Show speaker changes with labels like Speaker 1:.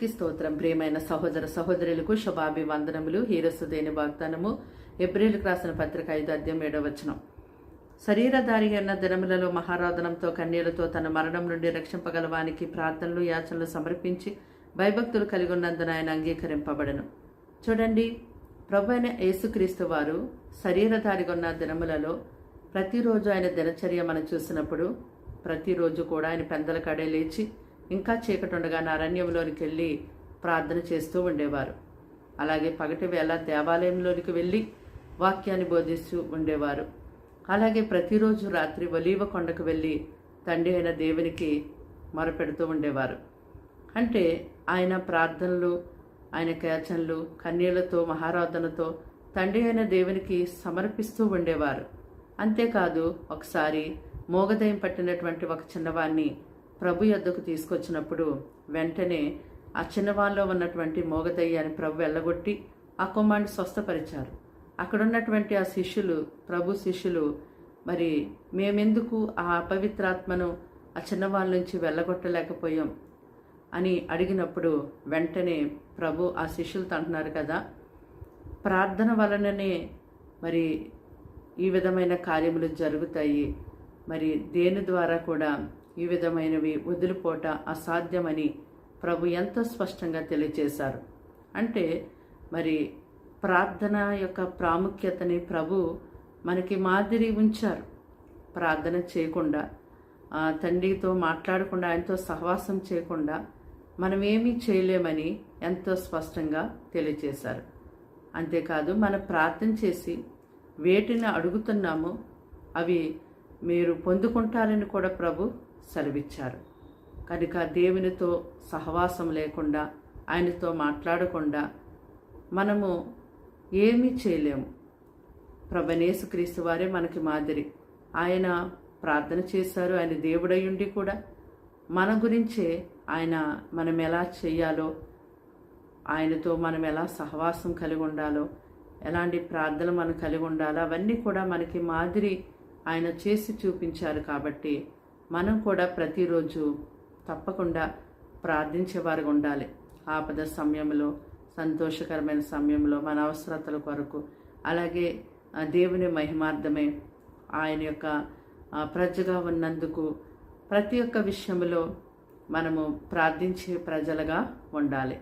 Speaker 1: దేవునికి స్తోత్రం. ప్రియమైన సహోదర సహోదరులకు శుభాభివందనములు. హీరసుదేని వాగ్దానము. ఎబ్రిలకు రాసిన పత్రిక 5:7. శరీరధారి అన్న దినములలో మహారాధనంతో కన్యలతో తన మరణం నుండి రక్షింపగలవానికి ప్రార్థనలు యాచనలు సమర్పించి భయభక్తులు కలిగి ఉన్నందున ఆయన అంగీకరింపబడను. చూడండి, ప్రభు అయిన యేసుక్రీస్తు వారు శరీరధారిగా ఉన్న దినములలో ప్రతిరోజు ఆయన దినచర్య మనం చూసినప్పుడు ప్రతిరోజు కూడా ఆయన పెందల కడే లేచి ఇంకా చీకటి ఉండగా అరణ్యంలోనికి వెళ్ళి ప్రార్థన చేస్తూ ఉండేవారు. అలాగే పగటి వేళ దేవాలయంలోనికి వెళ్ళి వాక్యాన్ని బోధిస్తూ ఉండేవారు. అలాగే ప్రతిరోజు రాత్రి ఒలీవ కొండకు వెళ్ళి తండ్రి అయిన దేవునికి మొరపెడుతూ ఉండేవారు. అంటే ఆయన ప్రార్థనలు, ఆయన యాచనలు కన్యలతో మహారాధనతో తండ్రి అయిన దేవునికి సమర్పిస్తూ ఉండేవారు. అంతేకాదు, ఒకసారి మోగదయం పట్టినటువంటి ఒక చిన్నవాణ్ణి ప్రభు యొద్దకు తీసుకొచ్చినప్పుడు వెంటనే ఆ చిన్నవాళ్ళలో ఉన్నటువంటి మోగదయ్యాన్ని ప్రభు వెళ్ళగొట్టి ఆ కుమారుని స్వస్థపరిచారు. అక్కడున్నటువంటి ఆ శిష్యులు, ప్రభు శిష్యులు, మరి మేమెందుకు ఆ అపవిత్రాత్మను ఆ చిన్నవాళ్ళ నుంచి వెళ్ళగొట్టలేకపోయాం అని అడిగినప్పుడు వెంటనే ప్రభు ఆ శిష్యులతో అంటున్నారు కదా, ప్రార్థన వలననే మరి ఈ విధమైన కార్యములు జరుగుతాయి, మరి దేని ద్వారా కూడా ఈ విధమైనవి వదిలిపోట అసాధ్యమని ప్రభు ఎంతో స్పష్టంగా తెలియజేశారు. అంటే మరి ప్రార్థన యొక్క ప్రాముఖ్యతని ప్రభు మనకి మాదిరి ఉంచారు. ప్రార్థన చేయకుండా, తండ్రితో మాట్లాడకుండా, ఆయనతో సహవాసం చేయకుండా మనం ఏమీ చేయలేమని ఎంతో స్పష్టంగా తెలియజేశారు. అంతేకాదు, మనం ప్రార్థన చేసి వేటిని అడుగుతున్నామో అవి మీరు పొందుకుంటారని కూడా ప్రభు సెలవిచ్చారు. కనుక దేవునితో సహవాసం లేకుండా, ఆయనతో మాట్లాడకుండా మనము ఏమీ చేయలేము. ప్రభు యేసుక్రీస్తు వారే మనకి మాదిరి. ఆయన ప్రార్థన చేశారు. ఆయన దేవుడయ్యుండి కూడా మన గురించే ఆయన మనం ఎలా చేయాలో, ఆయనతో మనం ఎలా సహవాసం కలిగి ఉండాలో, ఎలాంటి ప్రార్థన మనం కలిగి ఉండాలో అవన్నీ కూడా మనకి మాదిరి ఆయన చేసి చూపించారు. కాబట్టి మనం కూడా ప్రతిరోజు తప్పకుండా ప్రార్థించేవారుగా ఉండాలి. ఆపద సమయంలో, సంతోషకరమైన సమయంలో, మన అవసరతల కొరకు, అలాగే దేవుని మహిమార్థమే ఆయన యొక్క ప్రజగా ఉన్నందుకు ప్రతి ఒక్క విషయంలో మనము ప్రార్థించే ప్రజలుగా ఉండాలి.